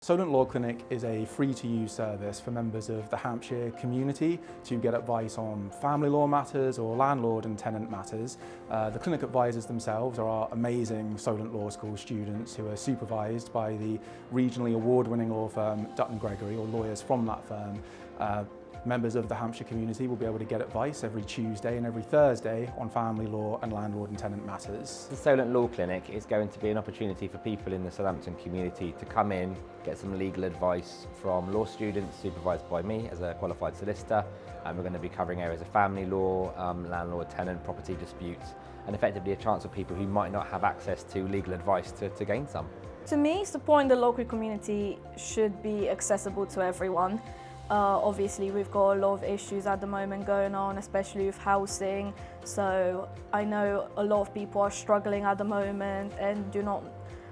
Solent Law Clinic is a free-to-use service for members of the Hampshire community to get advice on family law matters or landlord and tenant matters. The clinic advisors themselves are our amazing Solent Law School students who are supervised by the regionally award-winning law firm Dutton Gregory, or lawyers from that firm. Members of the Hampshire community will be able to get advice every Tuesday and every Thursday on family law and landlord and tenant matters. The Solent Law Clinic is going to be an opportunity for people in the Southampton community to come in, get some legal advice from law students supervised by me as a qualified solicitor, and we're going to be covering areas of family law, landlord, tenant, property disputes, and effectively a chance for people who might not have access to legal advice to gain some. To me, supporting the local community should be accessible to everyone. Obviously, we've got a lot of issues at the moment going on, especially with housing. So I know a lot of people are struggling at the moment and do not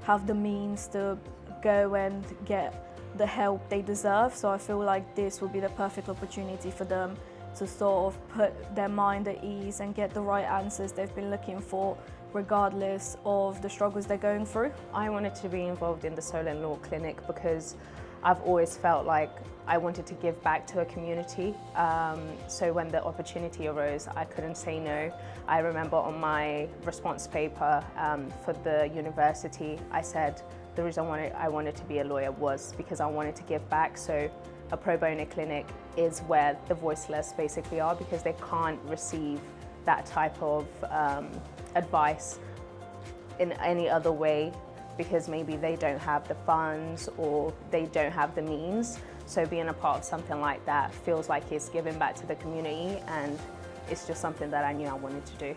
have the means to go and get the help they deserve. So I feel like this will be the perfect opportunity for them to sort of put their mind at ease and get the right answers they've been looking for, regardless of the struggles they're going through. I wanted to be involved in the Solent Law Clinic because I've always felt like I wanted to give back to a community. So when the opportunity arose, I couldn't say no. I remember on my response paper for the university, I said the reason I wanted to be a lawyer was because I wanted to give back. So a pro bono clinic is where the voiceless basically are, because they can't receive that type of advice in any other way, because maybe they don't have the funds or they don't have the means. So being a part of something like that feels like it's giving back to the community, and it's just something that I knew I wanted to do.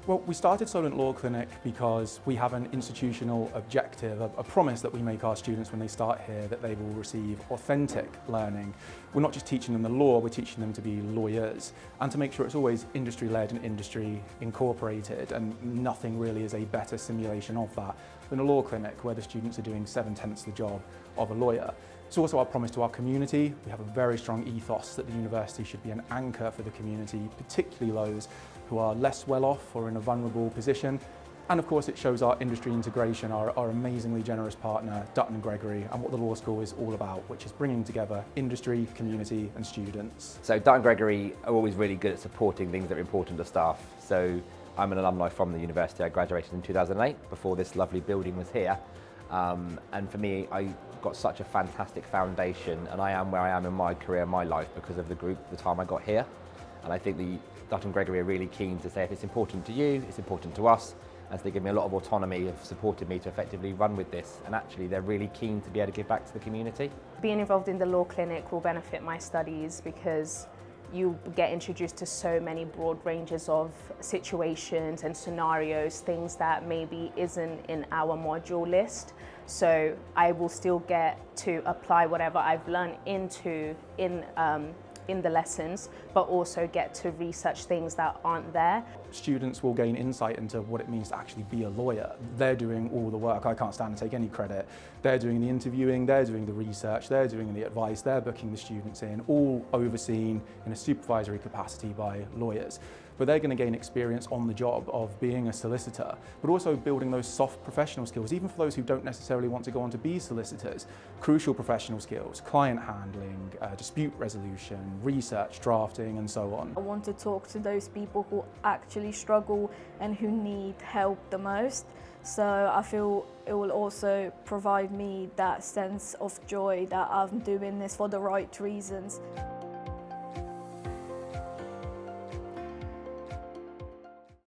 Well, we started Solent Law Clinic because we have an institutional objective, a promise that we make our students when they start here, that they will receive authentic learning. We're not just teaching them the law, we're teaching them to be lawyers, and to make sure it's always industry-led and industry incorporated, and nothing really is a better simulation of that than a law clinic where the students are doing 7/10 the job of a lawyer. It's also our promise to our community. We have a very strong ethos that the university should be an anchor for the community, particularly those who are less well off or in a vulnerable position. And of course, it shows our industry integration, our amazingly generous partner, Dutton Gregory, and what the law school is all about, which is bringing together industry, community, and students. So Dutton Gregory are always really good at supporting things that are important to staff. So I'm an alumni from the university. I graduated in 2008, before this lovely building was here. And for me, I got such a fantastic foundation, and I am where I am in my career, my life, because of the group, the time I got here. And I think the Dutton Gregory are really keen to say, if it's important to you, it's important to us. As they give me a lot of autonomy, have supported me to effectively run with this. And actually, they're really keen to be able to give back to the community. Being involved in the law clinic will benefit my studies because you get introduced to so many broad ranges of situations and scenarios, things that maybe isn't in our module list. So I will still get to apply whatever I've learned in the lessons, but also get to research things that aren't there. Students will gain insight into what it means to actually be a lawyer. They're doing all the work. I can't stand to take any credit. They're doing the interviewing, they're doing the research, they're doing the advice, they're booking the students in, all overseen in a supervisory capacity by lawyers. But they're going to gain experience on the job of being a solicitor, but also building those soft professional skills, even for those who don't necessarily want to go on to be solicitors. Crucial professional skills, client handling, dispute resolution, research, drafting, and so on. I want to talk to those people who actually struggle and who need help the most. So I feel it will also provide me that sense of joy that I'm doing this for the right reasons.